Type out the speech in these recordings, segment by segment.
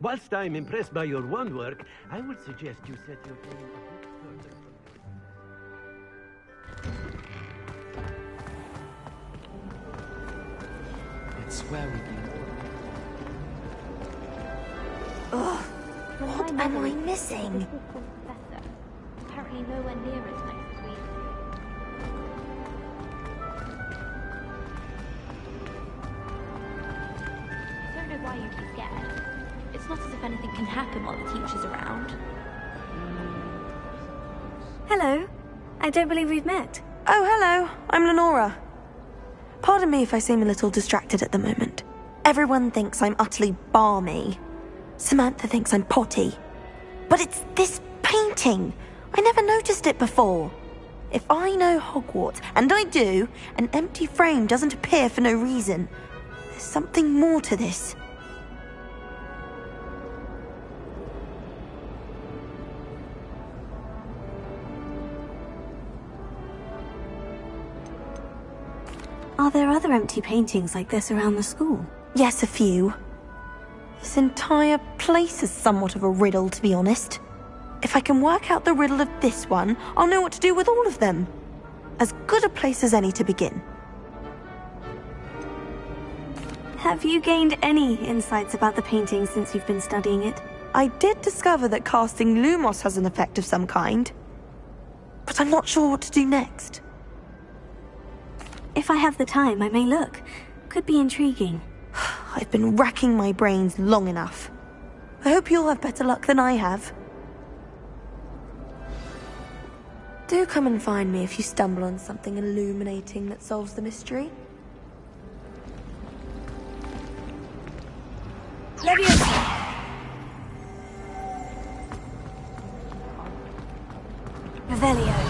Whilst I'm impressed by your wand work, I would suggest you set your aim a bit further from It's where we've been. Ugh, what am I missing? Professor. Apparently nowhere near as nice as we. I don't know why you'd be scared. It's not as if anything can happen while the teacher's around. Hello. I don't believe we've met. Oh, hello. I'm Lenora. Pardon me if I seem a little distracted at the moment. Everyone thinks I'm utterly balmy. Samantha thinks I'm potty. But it's this painting. I never noticed it before. If I know Hogwarts, and I do, an empty frame doesn't appear for no reason. There's something more to this. Are there other empty paintings like this around the school? Yes, a few. This entire place is somewhat of a riddle, to be honest. If I can work out the riddle of this one, I'll know what to do with all of them. As good a place as any to begin. Have you gained any insights about the painting since you've been studying it? I did discover that casting Lumos has an effect of some kind. But I'm not sure what to do next. If I have the time, I may look. Could be intriguing. I've been racking my brains long enough. I hope you'll have better luck than I have. Do come and find me if you stumble on something illuminating that solves the mystery. Leviosa! Revelio.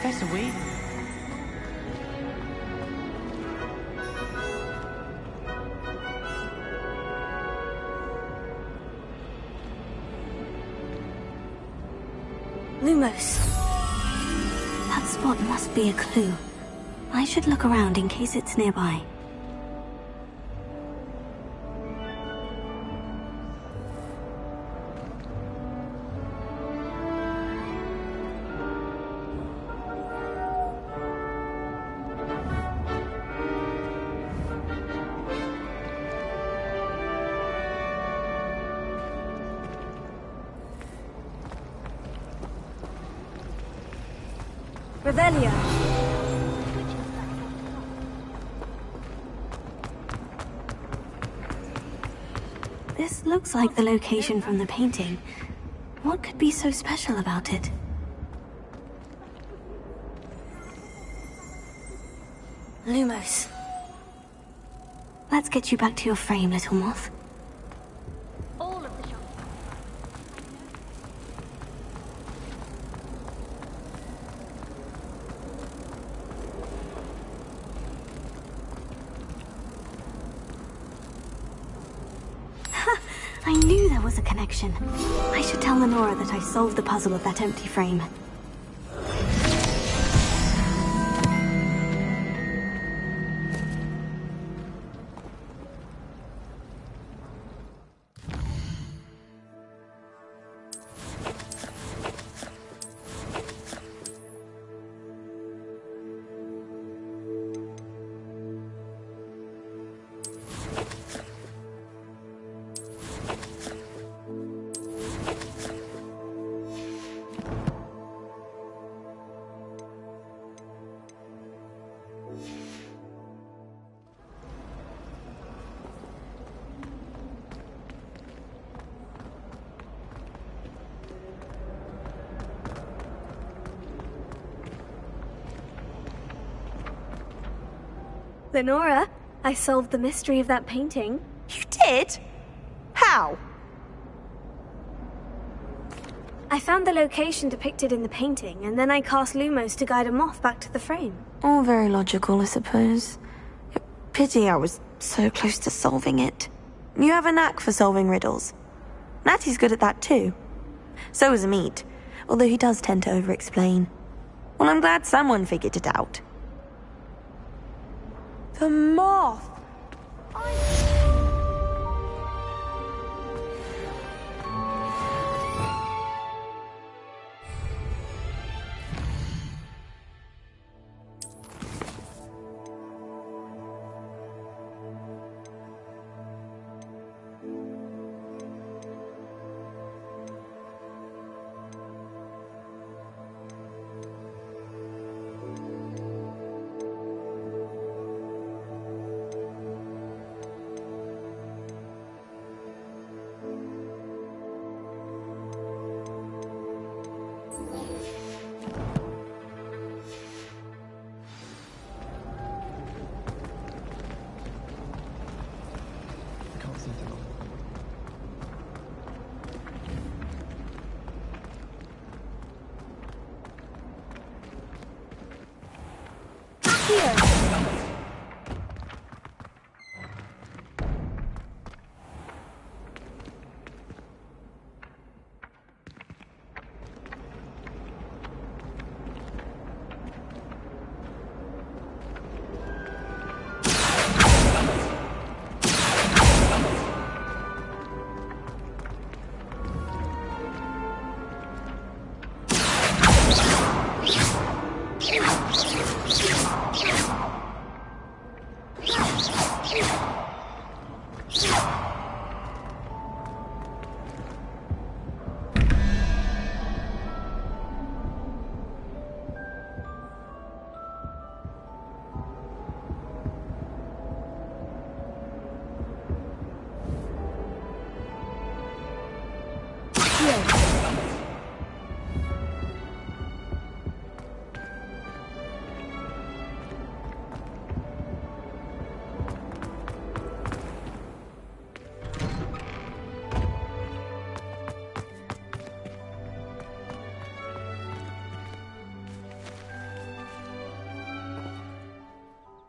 Professor Wade? Lumos. That spot must be a clue. I should look around in case it's nearby. Revelio. This looks like the location from the painting. What could be so special about it? Lumos. Let's get you back to your frame, little moth. All of the shops. I knew there was a connection. I should tell Lenora that I solved the puzzle of that empty frame. Lenora, I solved the mystery of that painting. You did? How? I found the location depicted in the painting, and then I cast Lumos to guide a moth back to the frame. All very logical, I suppose. Pity I was so close to solving it. You have a knack for solving riddles. Natty's good at that too. So is Amit, although he does tend to over-explain. Well, I'm glad someone figured it out. The moth!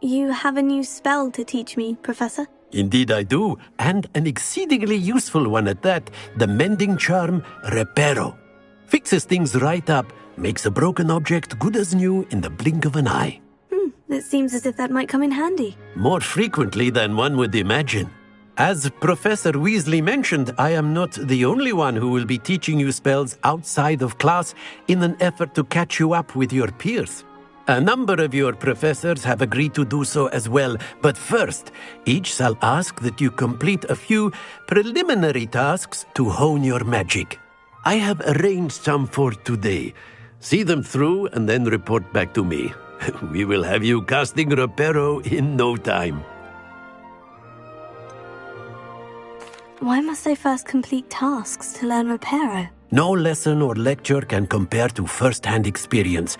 You have a new spell to teach me, Professor? Indeed I do, and an exceedingly useful one at that, the mending charm Reparo. Fixes things right up, makes a broken object good as new in the blink of an eye. It seems as if that might come in handy. More frequently than one would imagine. As Professor Weasley mentioned, I am not the only one who will be teaching you spells outside of class in an effort to catch you up with your peers. A number of your professors have agreed to do so as well, but first, each shall ask that you complete a few preliminary tasks to hone your magic. I have arranged some for today. See them through and then report back to me. We will have you casting Reparo in no time. Why must I first complete tasks to learn Reparo? No lesson or lecture can compare to first-hand experience,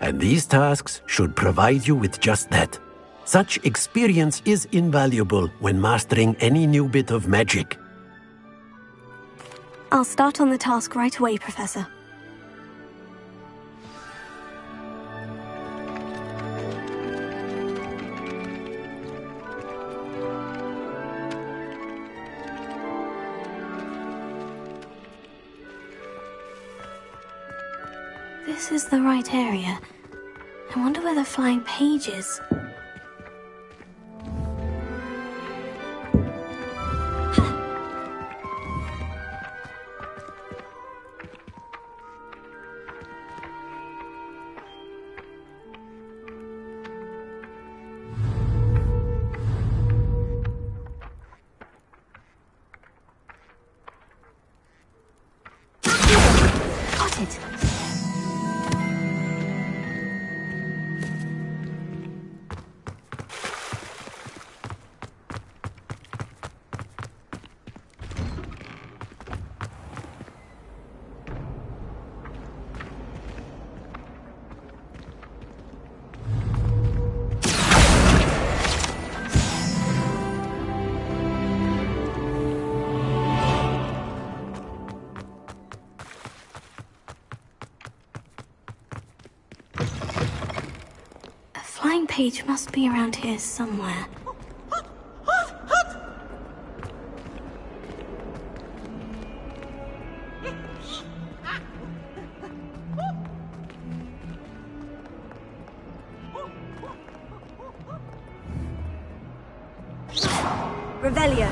and these tasks should provide you with just that. Such experience is invaluable when mastering any new bit of magic. I'll start on the task right away, Professor. This is the right area. I wonder where the flying page is. Got it. Flying page must be around here somewhere. Revelio.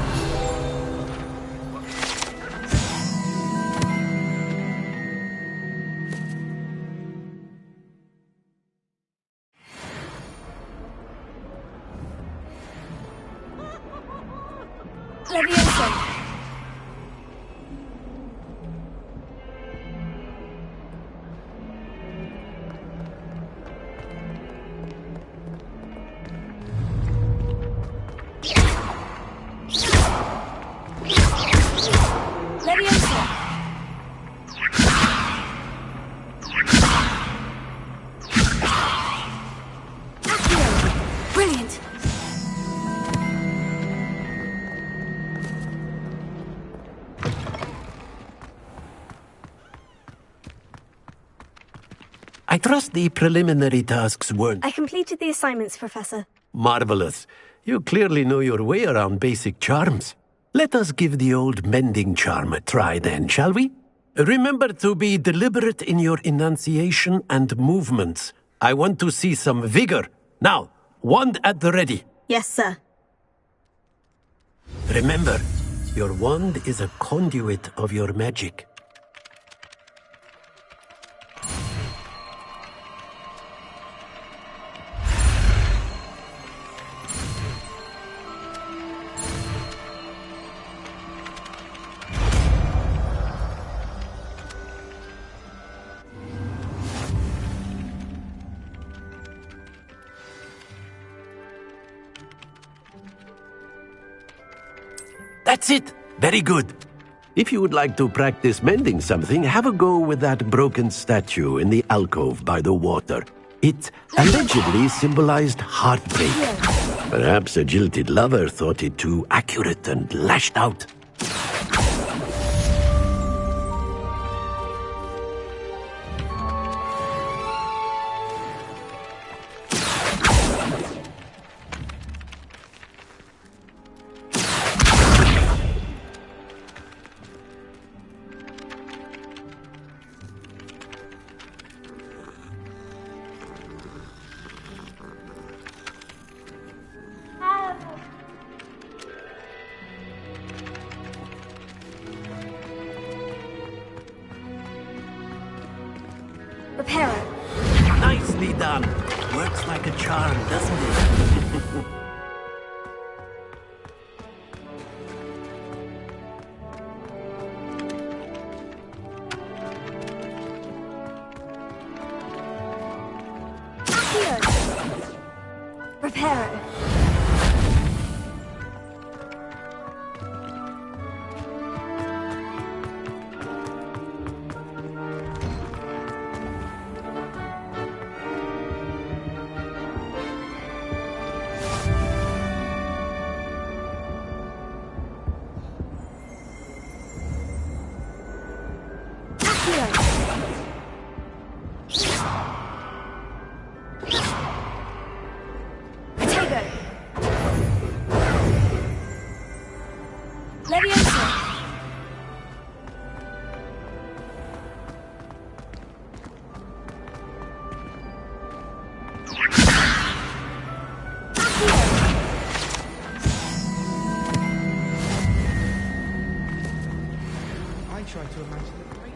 Levioso. Levioso. Accio. Brilliant. I trust the preliminary tasks weren't I completed the assignments, Professor. marvelous. You clearly know your way around basic charms. Let us give the old mending charm a try then, shall we? Remember to be deliberate in your enunciation and movements. I want to see some vigor. Now, wand at the ready. Yes, sir. Remember, your wand is a conduit of your magic. That's it! Very good. If you would like to practice mending something, have a go with that broken statue in the alcove by the water. It allegedly symbolized heartbreak. Perhaps a jilted lover thought it too accurate and lashed out. Reparo. Nicely done. Works like a charm, doesn't it? Accio. Reparo. I try to imagine it great.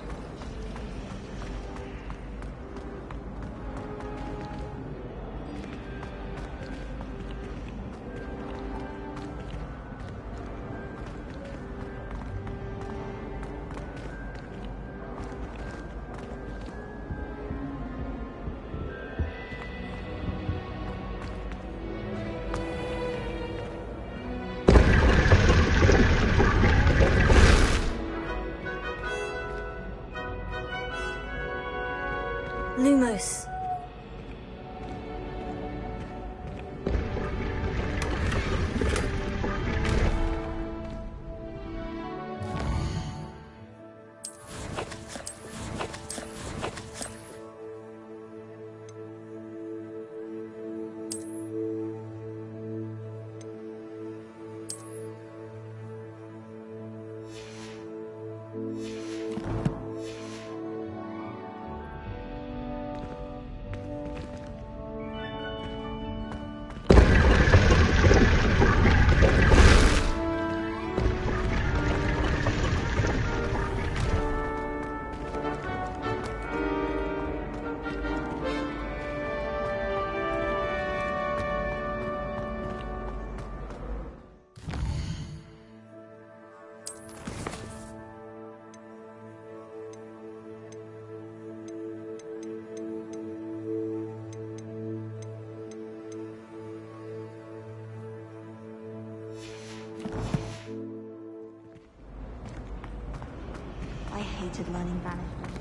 hated learning banishment.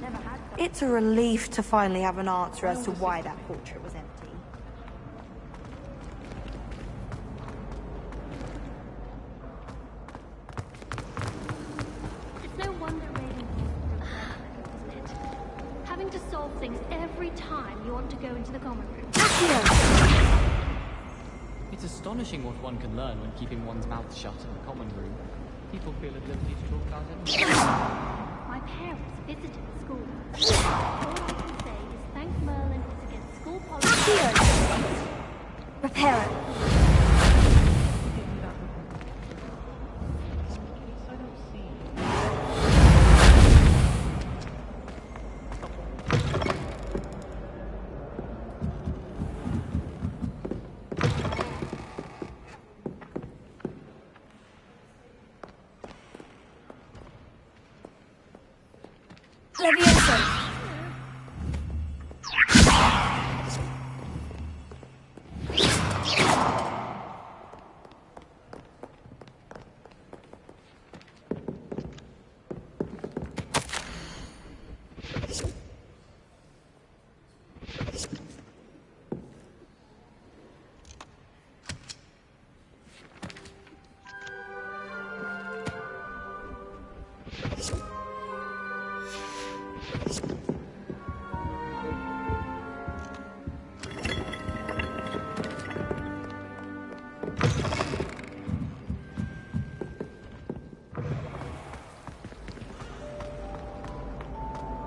Never had. It's a relief to finally have an answer as to why that portrait was empty. It's no wonder Raven isn't it? Having to solve things every time you want to go into the common room. It's astonishing what one can learn when keeping one's mouth shut in the common room. People feel at liberty to talk about anything. My parents visited the school. All I can say is thank Merlin it's against school policy. Repair it. I don't see. Leviosa.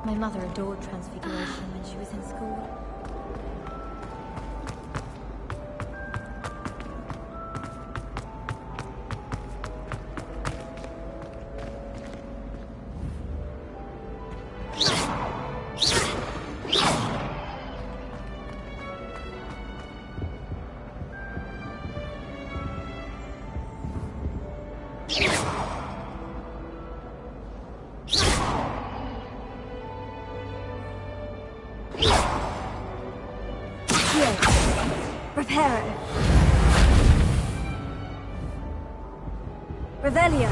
My mother adored Transfiguration when she was in school. Repair it. Revelio.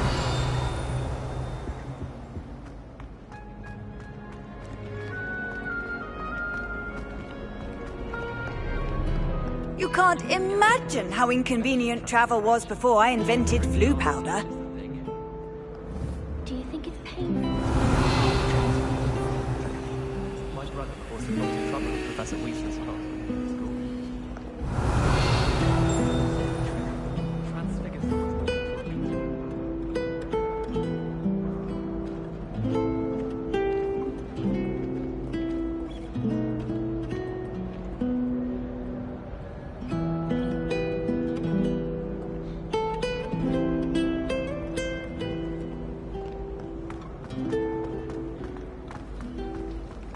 You can't imagine how inconvenient travel was before I invented flu powder. Do you think it's painful? Might run a course of lots of trouble with Professor Weasley's house.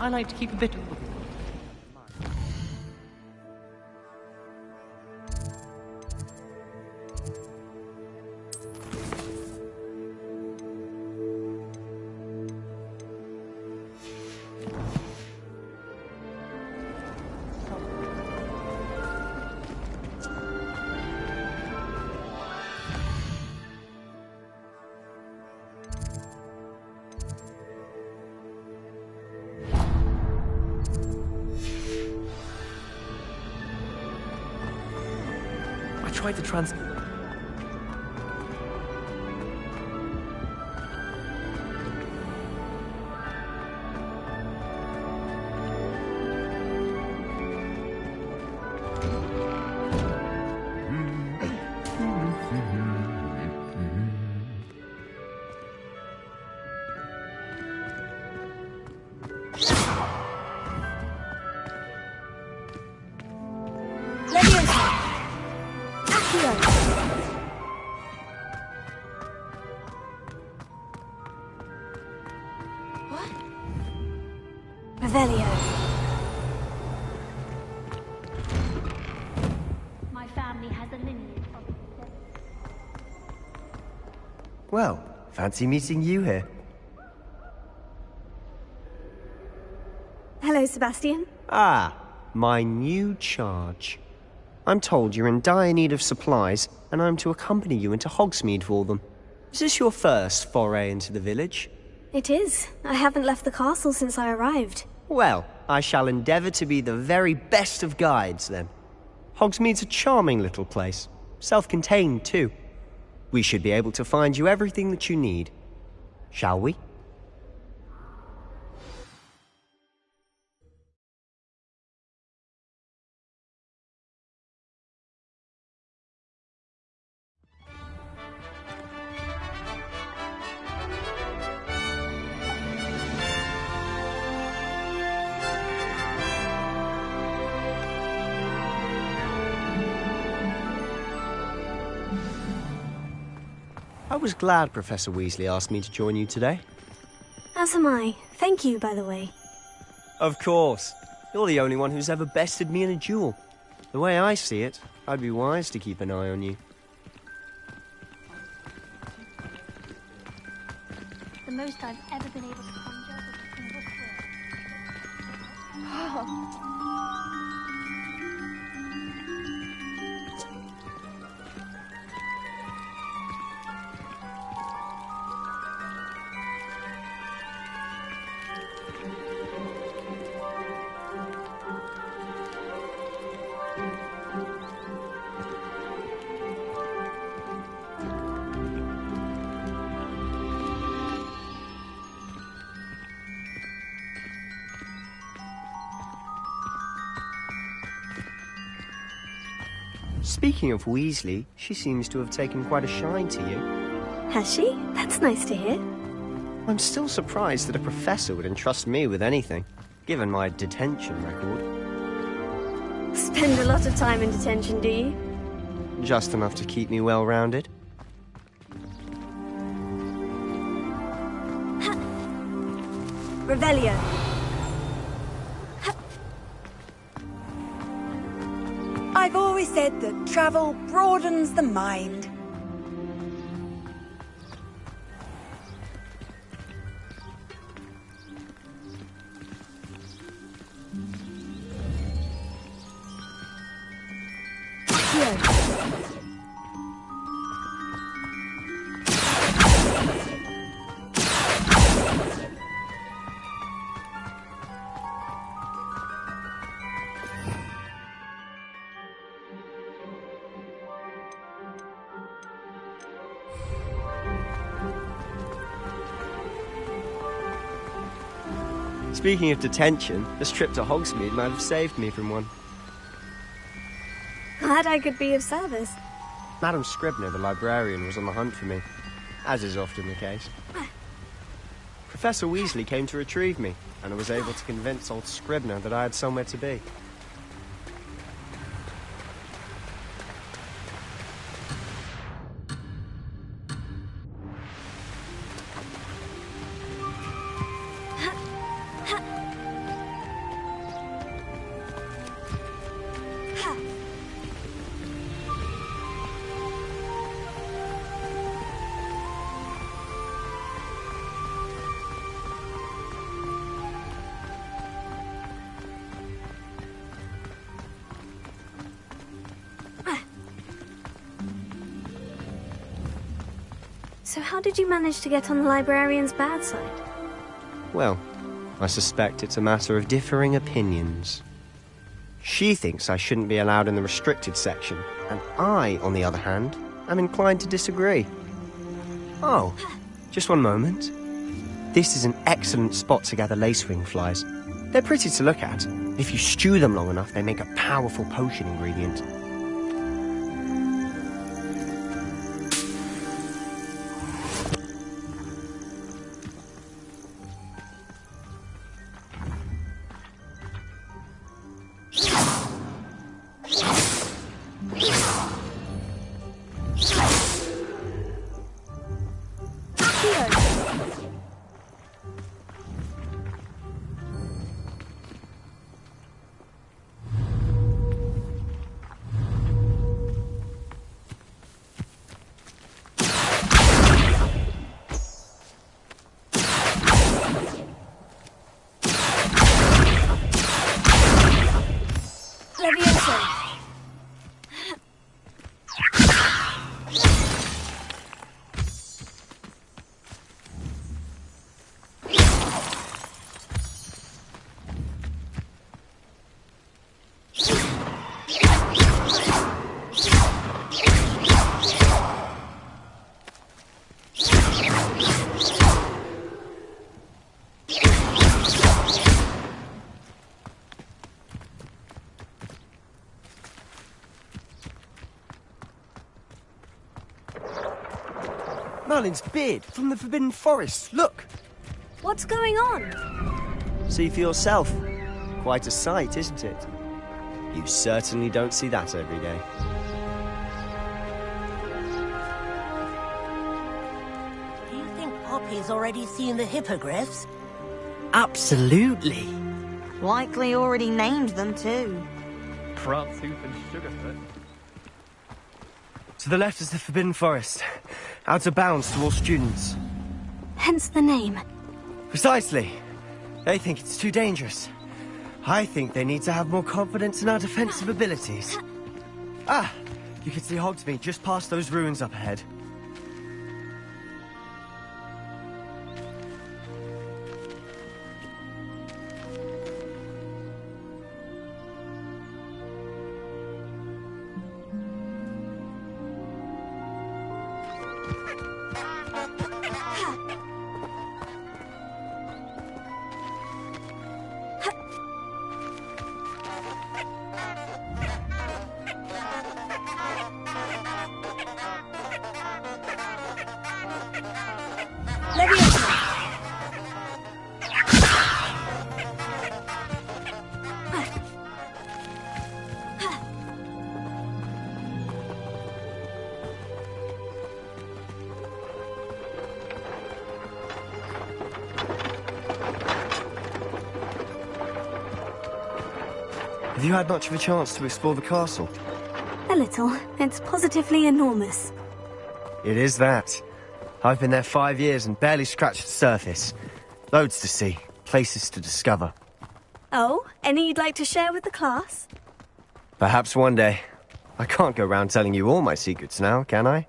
I like to keep a bit of the world. I tried to Revelio. My family has a lineage of... Well, fancy meeting you here. Hello, Sebastian. Ah, my new charge. I'm told you're in dire need of supplies, and I'm to accompany you into Hogsmeade for them. Is this your first foray into the village? It is. I haven't left the castle since I arrived. Well, I shall endeavour to be the very best of guides, then. Hogsmeade's a charming little place. Self-contained, too. We should be able to find you everything that you need. Shall we? I was glad Professor Weasley asked me to join you today. As am I. Thank you, by the way. Of course. You're the only one who's ever bested me in a duel. The way I see it, I'd be wise to keep an eye on you. The most I've ever been able to conjure was a single quill. Speaking of Weasley, she seems to have taken quite a shine to you. Has she? That's nice to hear. I'm still surprised that a professor would entrust me with anything, given my detention record. Spend a lot of time in detention, do you? Just enough to keep me well-rounded. Revelio. I've always said that travel broadens the mind. Speaking of detention, this trip to Hogsmeade might have saved me from one. Glad I could be of service. Madam Scribner, the librarian, was on the hunt for me, as is often the case. Professor Weasley came to retrieve me, and I was able to convince old Scribner that I had somewhere to be. So how did you manage to get on the librarian's bad side? Well, I suspect it's a matter of differing opinions. She thinks I shouldn't be allowed in the restricted section, and I, on the other hand, am inclined to disagree. Oh, just one moment. This is an excellent spot to gather lacewing flies. They're pretty to look at. If you stew them long enough, they make a powerful potion ingredient. Merlin's beard from the Forbidden Forest. Look! What's going on? See for yourself. Quite a sight, isn't it? You certainly don't see that every day. Do you think Poppy's already seen the hippogriffs? Absolutely. Likely already named them too. Prantzoof and Sugarfoot. To the left is the Forbidden Forest. Out of bounds to all students. Hence the name. Precisely. They think it's too dangerous. I think they need to have more confidence in our defensive abilities. Ah! You can see Hogsmeade just past those ruins up ahead. Have you had much of a chance to explore the castle? A little. It's positively enormous. It is that. I've been there 5 years and barely scratched the surface. Loads to see, places to discover. Oh, any you'd like to share with the class? Perhaps one day. I can't go round telling you all my secrets now, can I?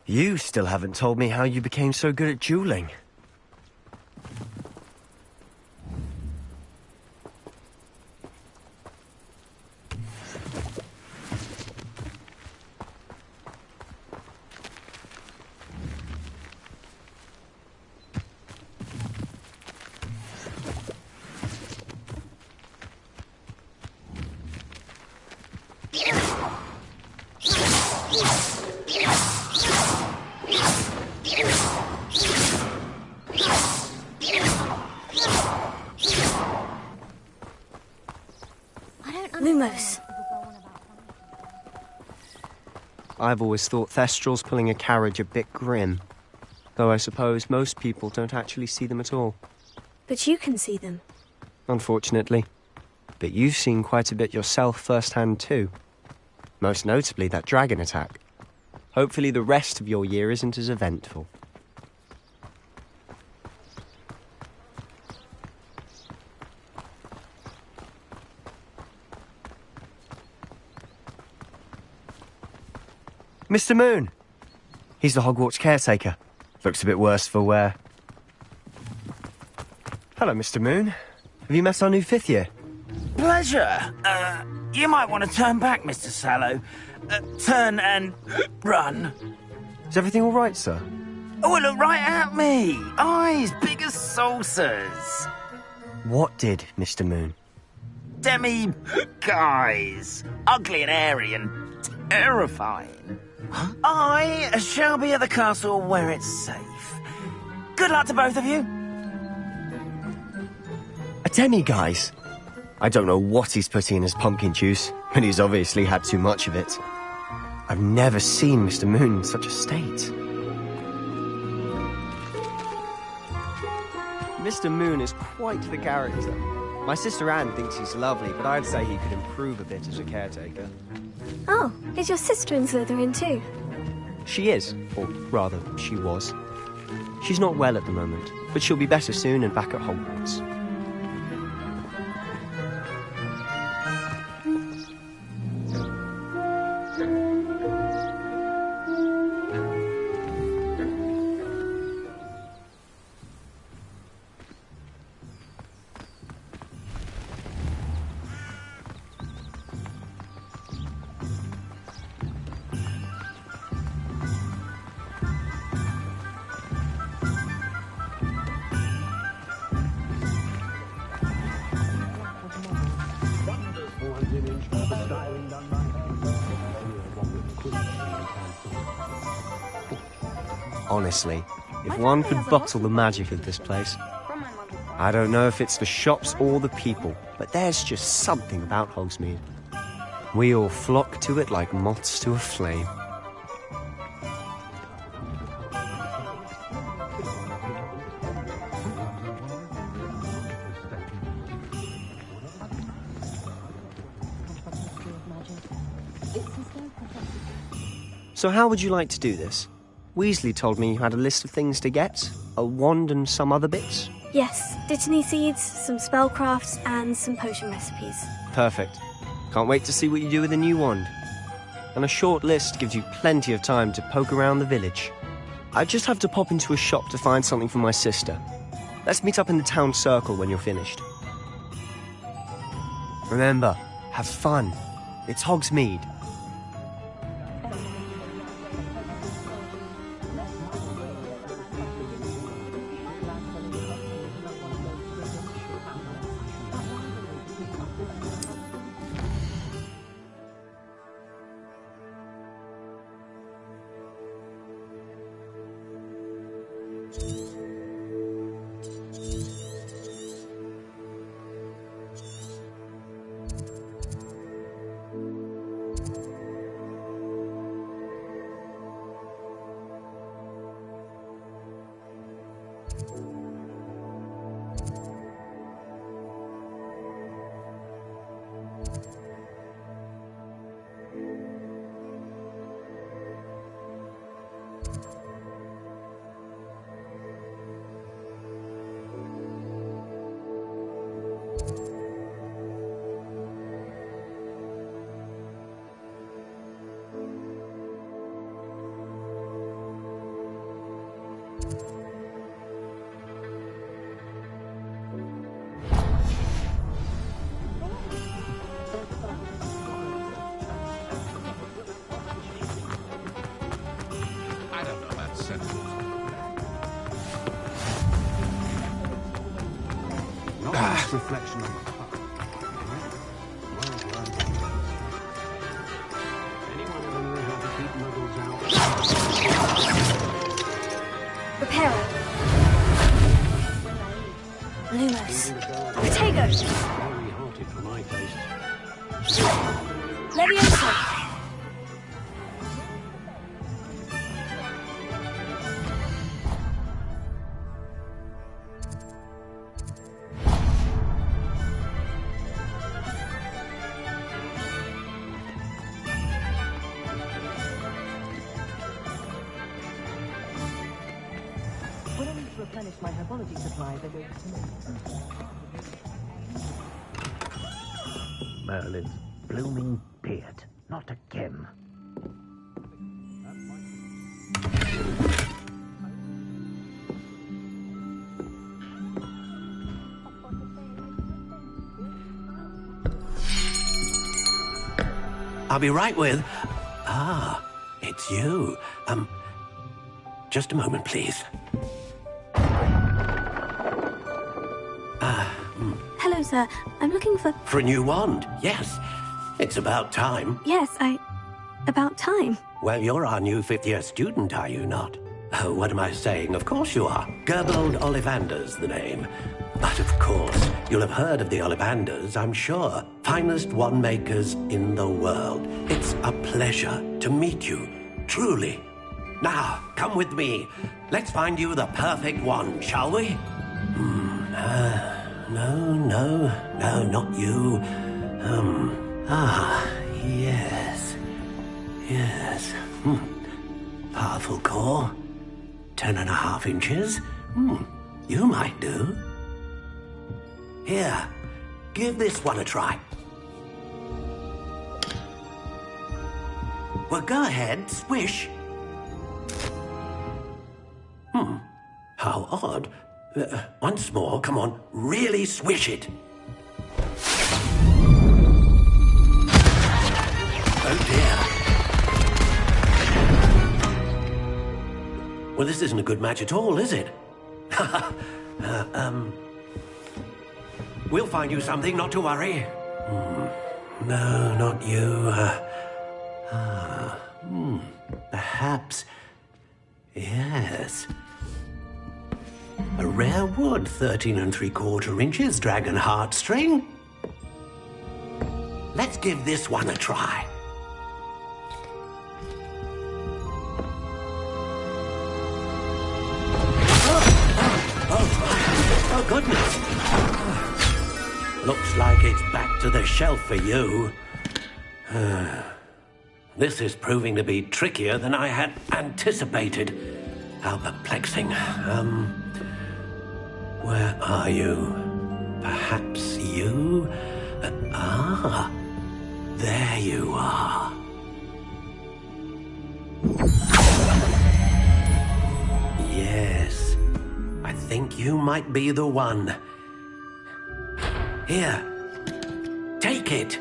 You still haven't told me how you became so good at dueling. Lumos. I've always thought Thestrals pulling a carriage a bit grim. Though I suppose most people don't actually see them at all. But you can see them. Unfortunately. But you've seen quite a bit yourself firsthand too. Most notably that dragon attack. Hopefully the rest of your year isn't as eventful. Mr. Moon! He's the Hogwarts caretaker. Looks a bit worse for wear. Hello, Mr. Moon. Have you met our new 5th year? Pleasure. You might want to turn back, Mr. Sallow. Turn and run. Is everything all right, sir? Oh, look right at me. Eyes big as saucers. What did, Mr. Moon? Guys. Ugly and hairy and terrifying. Huh? I shall be at the castle where it's safe. Good luck to both of you. A demi-guise? I don't know what he's putting in his pumpkin juice, but he's obviously had too much of it. I've never seen Mr. Moon in such a state. Mr. Moon is quite the character. My sister Anne thinks he's lovely, but I'd say he could improve a bit as a caretaker. Oh, is your sister in Slytherin too? She is, or rather, she was. She's not well at the moment, but she'll be better soon and back at Hogwarts. Honestly, if one could bottle the magic of this place. I don't know if it's the shops or the people, but there's just something about Hogsmeade. We all flock to it like moths to a flame. So how would you like to do this? Weasley told me you had a list of things to get, a wand and some other bits. Yes, Dittany seeds, some spellcrafts, and some potion recipes. Perfect. Can't wait to see what you do with the new wand. And a short list gives you plenty of time to poke around the village. I just have to pop into a shop to find something for my sister. Let's meet up in the town circle when you're finished. Remember, have fun. It's Hogsmeade. Reflection on anyone ever know how to keep muggles out? Reparo. Lumos. Potatoes. Very hearted for my taste. Leviosa. When I need to replenish my herbology supplies, I go to Merlin's blooming beard. Not again. I'll be right with... Ah, it's you. Just a moment, please. Hello, sir. I'm looking for... For a new wand, yes. It's about time. Yes, about time. Well, you're our new fifth-year student, are you not? Oh, what am I saying? Of course you are. Gerbold Ollivander's the name. But of course, you'll have heard of the Ollivanders, I'm sure. Finest wand makers in the world. It's a pleasure to meet you, truly. Now, come with me. Let's find you the perfect wand, shall we? No, not you. Yes. Powerful core. 10.5 inches. You might do. Here, give this one a try. Well, go ahead, swish. How odd. Once more, come on, really swish it. Oh dear. Well, this isn't a good match at all, is it? We'll find you something, not to worry. No, not you. Perhaps Yes. A rare wood, 13 3/4 inches, dragon heartstring. Let's give this one a try. Oh, goodness. Looks like it's back to the shelf for you. This is proving to be trickier than I had anticipated. How perplexing. Where are you? Perhaps you? There you are. Yes, I think you might be the one. Here, take it.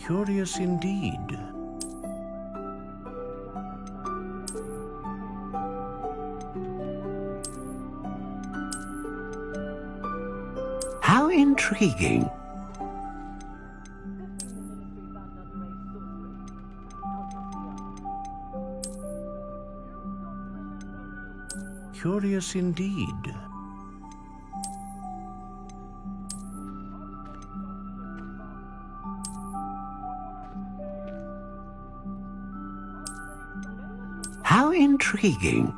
Curious indeed. How intriguing. Curious indeed. How intriguing.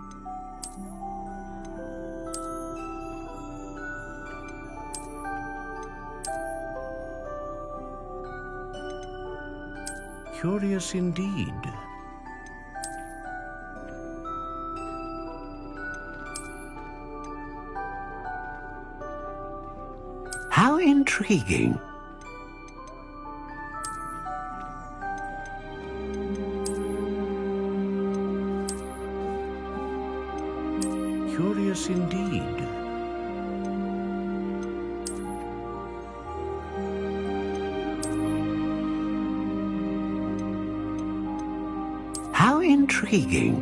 Curious indeed. How intriguing. Curious indeed. How intriguing.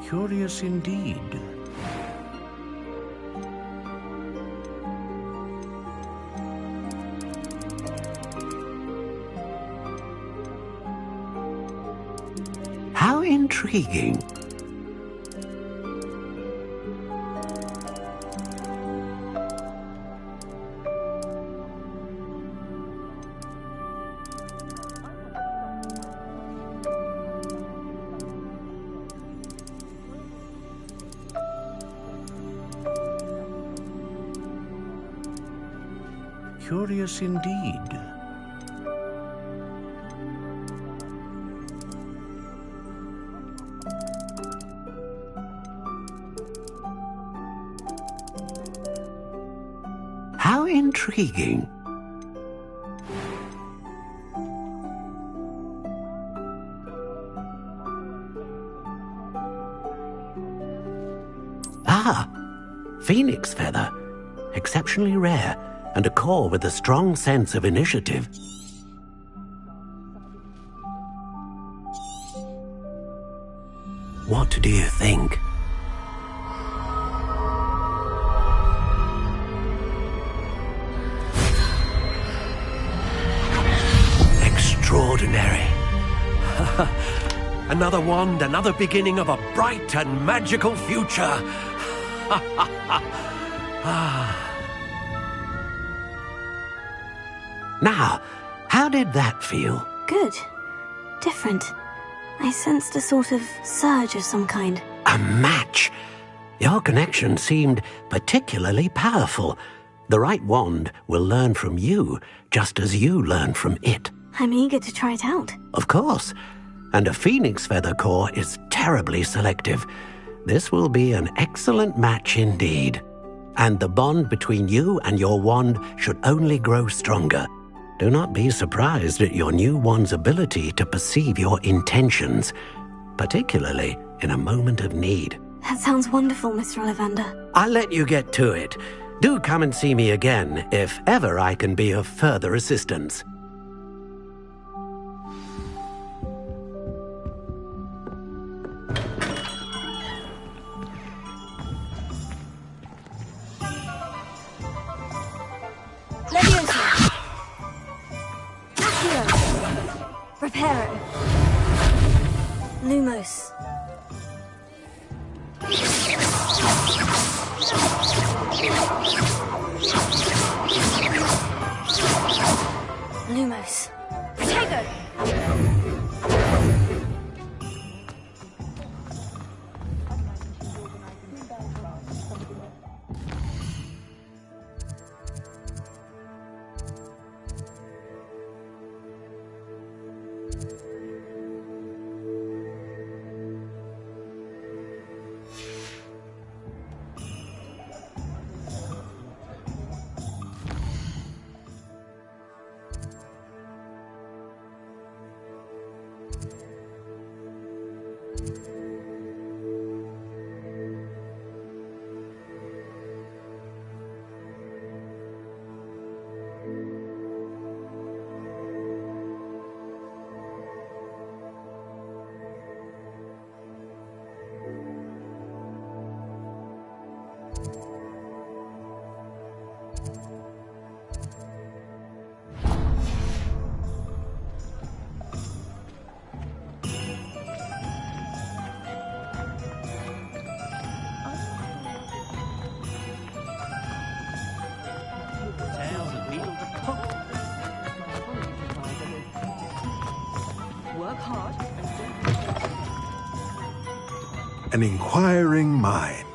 Curious indeed. How intriguing. Curious indeed. How intriguing. Ah, phoenix feather. Exceptionally rare, and a core with a strong sense of initiative. What do you think? Extraordinary. Another wand, another beginning of a bright and magical future. Now, how did that feel? Good. Different. I sensed a sort of surge of some kind. A match! Your connection seemed particularly powerful. The right wand will learn from you, just as you learn from it. I'm eager to try it out. Of course. And a phoenix feather core is terribly selective. This will be an excellent match indeed. And the bond between you and your wand should only grow stronger. Do not be surprised at your new wand's ability to perceive your intentions, particularly in a moment of need. That sounds wonderful, Mr. Ollivander. I'll let you get to it. Do come and see me again if ever I can be of further assistance. Leviosa! Accio! Reparo! Lumos! Lumos. Protego! An inquiring mind.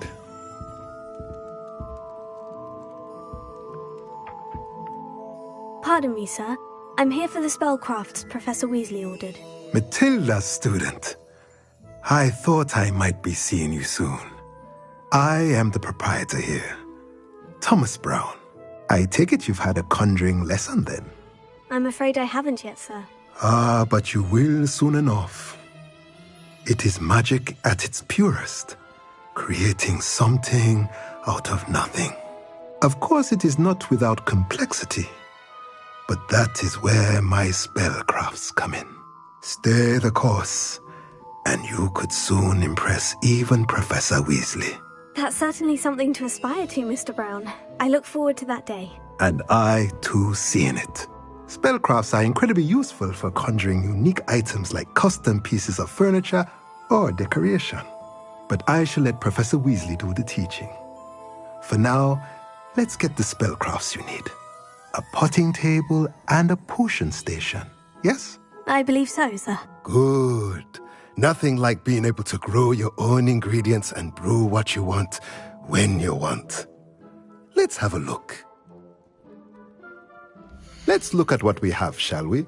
Pardon me, sir. I'm here for the spellcrafts Professor Weasley ordered. Matilda's student. I thought I might be seeing you soon. I am the proprietor here, Thomas Brown. I take it you've had a conjuring lesson then? I'm afraid I haven't yet, sir. Ah, but you will soon enough. It is magic at its purest, creating something out of nothing. Of course, it is not without complexity, but that is where my spellcrafts come in. Stay the course, and you could soon impress even Professor Weasley. That's certainly something to aspire to, Mr. Brown. I look forward to that day. And I, too, seeing it. Spellcrafts are incredibly useful for conjuring unique items like custom pieces of furniture or decoration. But I shall let Professor Weasley do the teaching. For now, let's get the spellcrafts you need. A potting table and a potion station, yes? I believe so, sir. Good. Nothing like being able to grow your own ingredients and brew what you want when you want. Let's have a look. Let's look at what we have, shall we?